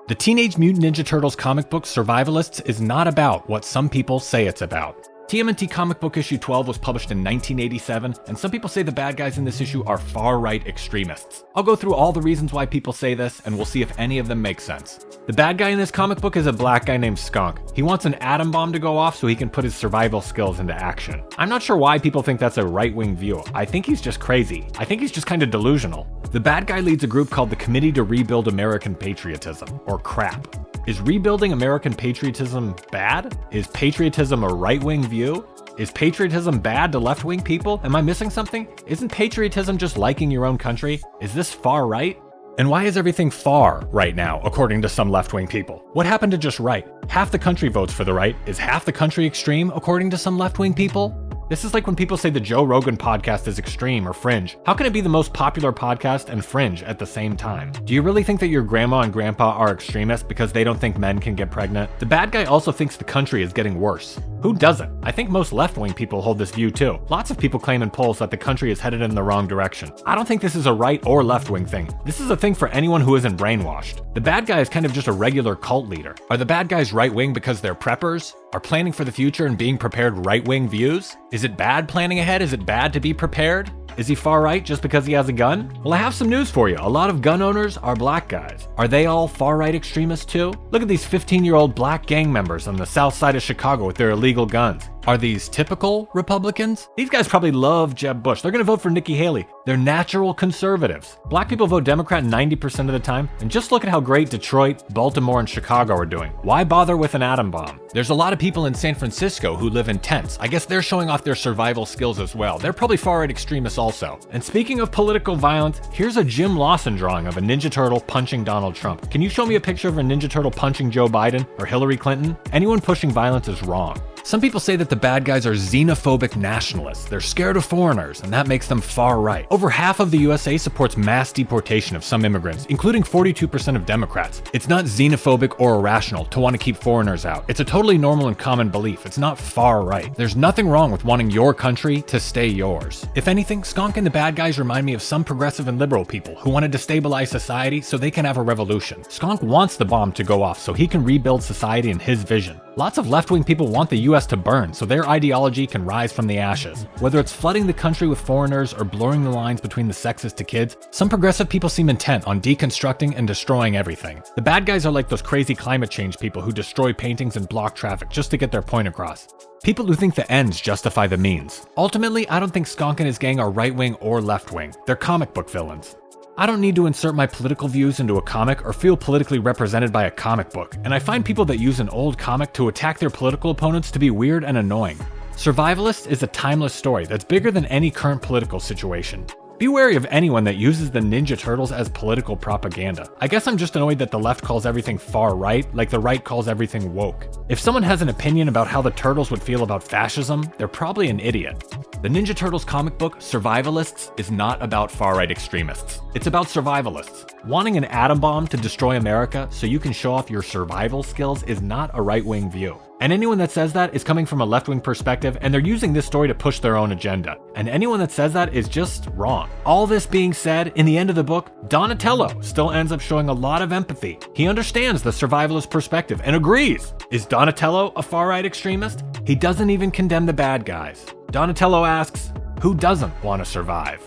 The Teenage Mutant Ninja Turtles comic book Survivalists is not about what some people say it's about. TMNT comic book issue 12 was published in 1987, and some people say the bad guys in this issue are far-right extremists. I'll go through all the reasons why people say this, and we'll see if any of them make sense. The bad guy in this comic book is a black guy named Skunk. He wants an atom bomb to go off so he can put his survival skills into action. I'm not sure why people think that's a right-wing view. I think he's just crazy. I think he's just kind of delusional. The bad guy leads a group called the Committee to Rebuild American Patriotism, or CRAP. Is rebuilding American patriotism bad? Is patriotism a right-wing view? Is patriotism bad to left-wing people? Am I missing something? Isn't patriotism just liking your own country? Is this far right? And why is everything far right now, according to some left-wing people? What happened to just right? Half the country votes for the right. Is half the country extreme, according to some left-wing people? This is like when people say the Joe Rogan podcast is extreme or fringe. How can it be the most popular podcast and fringe at the same time? Do you really think that your grandma and grandpa are extremists because they don't think men can get pregnant? The bad guy also thinks the country is getting worse. Who doesn't? I think most left-wing people hold this view too. Lots of people claim in polls that the country is headed in the wrong direction. I don't think this is a right or left-wing thing. This is a thing for anyone who isn't brainwashed. The bad guy is kind of just a regular cult leader. Are the bad guys right-wing because they're preppers? Are planning for the future and being prepared right-wing views? Is it bad planning ahead? Is it bad to be prepared? Is he far right just because he has a gun? Well, I have some news for you. A lot of gun owners are black guys. Are they all far right extremists too? Look at these 15-year-old black gang members on the south side of Chicago with their illegal guns. Are these typical Republicans? These guys probably love Jeb Bush. They're gonna vote for Nikki Haley. They're natural conservatives. Black people vote Democrat 90% of the time, and just look at how great Detroit, Baltimore, and Chicago are doing. Why bother with an atom bomb? There's a lot of people in San Francisco who live in tents. I guess they're showing off their survival skills as well. They're probably far-right extremists also. And speaking of political violence, here's a Jim Lawson drawing of a Ninja Turtle punching Donald Trump. Can you show me a picture of a Ninja Turtle punching Joe Biden or Hillary Clinton? Anyone pushing violence is wrong. Some people say that the bad guys are xenophobic nationalists. They're scared of foreigners, and that makes them far right. Over half of the USA supports mass deportation of some immigrants, including 42% of Democrats. It's not xenophobic or irrational to want to keep foreigners out. It's a totally normal and common belief. It's not far right. There's nothing wrong with wanting your country to stay yours. If anything, Skunk and the bad guys remind me of some progressive and liberal people who want to destabilize society so they can have a revolution. Skunk wants the bomb to go off so he can rebuild society in his vision. Lots of left-wing people want the US to burn so their ideology can rise from the ashes. Whether it's flooding the country with foreigners or blurring the lines between the sexes to kids, some progressive people seem intent on deconstructing and destroying everything. The bad guys are like those crazy climate change people who destroy paintings and block traffic just to get their point across. People who think the ends justify the means. Ultimately, I don't think Skunk and his gang are right-wing or left-wing. They're comic book villains. I don't need to insert my political views into a comic or feel politically represented by a comic book, and I find people that use an old comic to attack their political opponents to be weird and annoying. Survivalists is a timeless story that's bigger than any current political situation. Be wary of anyone that uses the Ninja Turtles as political propaganda. I guess I'm just annoyed that the left calls everything far right, like the right calls everything woke. If someone has an opinion about how the Turtles would feel about fascism, they're probably an idiot. The Ninja Turtles comic book, Survivalists, is not about far-right extremists. It's about survivalists. Wanting an atom bomb to destroy America so you can show off your survival skills is not a right-wing view. And anyone that says that is coming from a left-wing perspective, and they're using this story to push their own agenda. And anyone that says that is just wrong. All this being said, in the end of the book, Donatello still ends up showing a lot of empathy. He understands the survivalist perspective and agrees. Is Donatello a far-right extremist? He doesn't even condemn the bad guys. Donatello asks, who doesn't want to survive?